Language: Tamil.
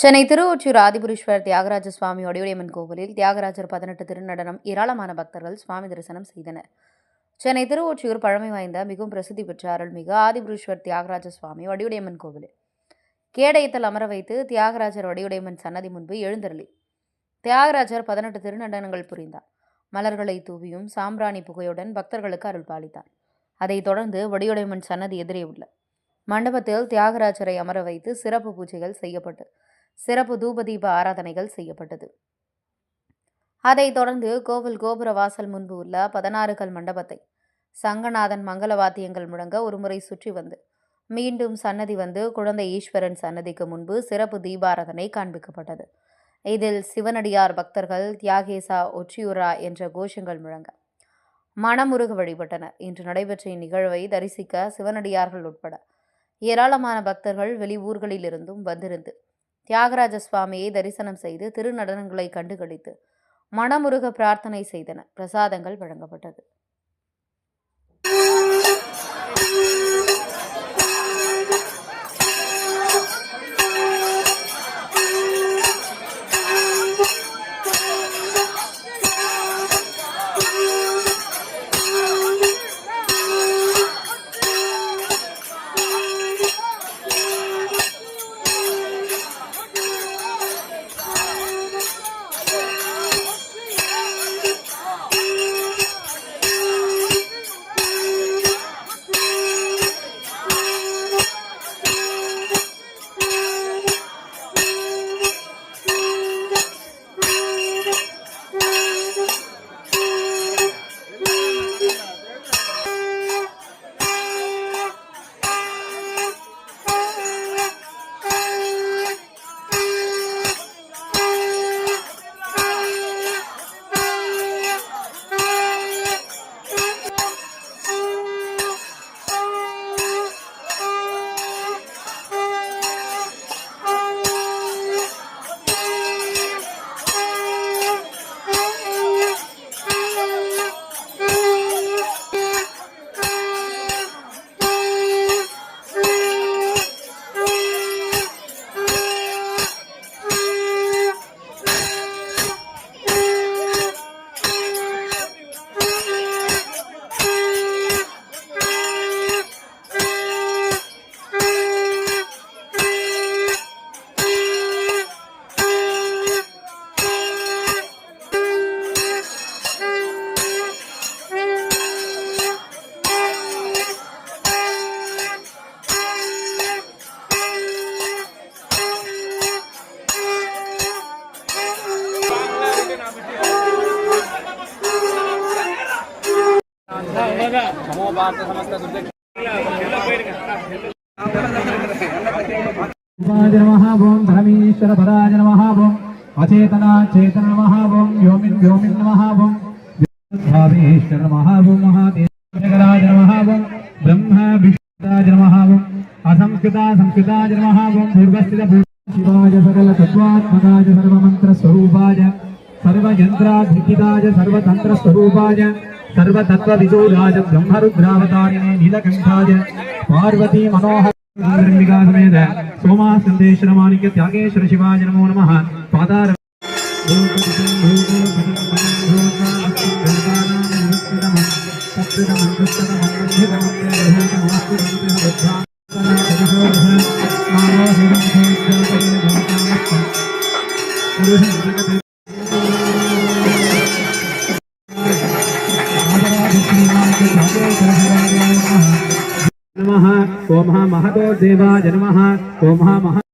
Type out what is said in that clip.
சென்னை திருவொற்றியூர் ஆதிபுரீஸ்வரர் தியாகராஜ சுவாமி வடிவுடையம்மன் கோவிலில் தியாகராஜர் 18 திருநடனம் ஏராளமான பக்தர்கள் சுவாமி தரிசனம் செய்தனர். சென்னை திருவொற்றியூர் பழமை வாய்ந்த மிகவும் பிரசித்தி பெற்ற அருள்மிகு ஆதிபுரீஸ்வரர் தியாகராஜ சுவாமி வடிவுடையம்மன் கோவிலில் கேடயத்தில் அமர வைத்து தியாகராஜர் வடிவுடையம்மன் சன்னதி முன்பு எழுந்தருளி தியாகராஜர் 18 திருநடனங்கள் புரிந்தார். மலர்களை தூவியும் சாம்பிராணி புகையுடன் பக்தர்களுக்கு அருள் பாலித்தார். அதைத் தொடர்ந்து வடிவுடையம்மன் சன்னதி எதிரே உள்ள மண்டபத்தில் தியாகராஜரை அமர வைத்து சிறப்பு பூஜைகள் செய்யப்பட்டு சிறப்பு தூபதீப ஆராதனைகள் செய்யப்பட்டது. அதைத் தொடர்ந்து கோவில் கோபுர வாசல் முன்பு உள்ள 16 கல் மண்டபத்தை சங்கநாதன் மங்கள வாத்தியங்கள் முழங்க ஒருமுறை சுற்றி வந்து மீண்டும் சன்னதி வந்து குழந்தை ஈஸ்வரன் சன்னதிக்கு முன்பு சிறப்பு தீபாராதனை காண்பிக்கப்பட்டது. இதில் சிவனடியார் பக்தர்கள் தியாகேசா ஒற்றியூரா என்ற கோஷங்கள் முழங்க மனமுருக வழிபட்டனர். இன்று நடைபெற்ற இந்நிகழ்வை தரிசிக்க சிவனடியார்கள் உட்பட ஏராளமான பக்தர்கள் வெளி ஊர்களிலிருந்தும் வந்திருந்து தியாகராஜ சுவாமியை தரிசனம் செய்து திருநடனங்களை கண்டுகளித்து மனமுருக பிரார்த்தனை செய்தனர். பிரசாதங்கள் வழங்கப்பட்டது. नमः धर्मीश्वर पराज नमः अचेतना चेतन नमः व्योमिन व्योमिन नमः भावेश्वर नमः महादेवराज नमः ब्रह्म विष्णुराज नमः असंस्कृता संस्कृताज नमः पूर्वस्थित शिवाय सकल तत्वात्मकाय सर्वमंत्र स्वरूपाय सर्वयंत्राधिकिताय सर्वतंत्र स्वरूपाय सर्वतत्वविदूराय ब्रह्मरुद्रावतारिणे नीलकंठाय पार्वती मनोहर समेत सोमा संदेश्वर माणिक्य त्यागेश्वर शिवाय नमो नमः पादार नमः ओम महतो देवाय नमः ओम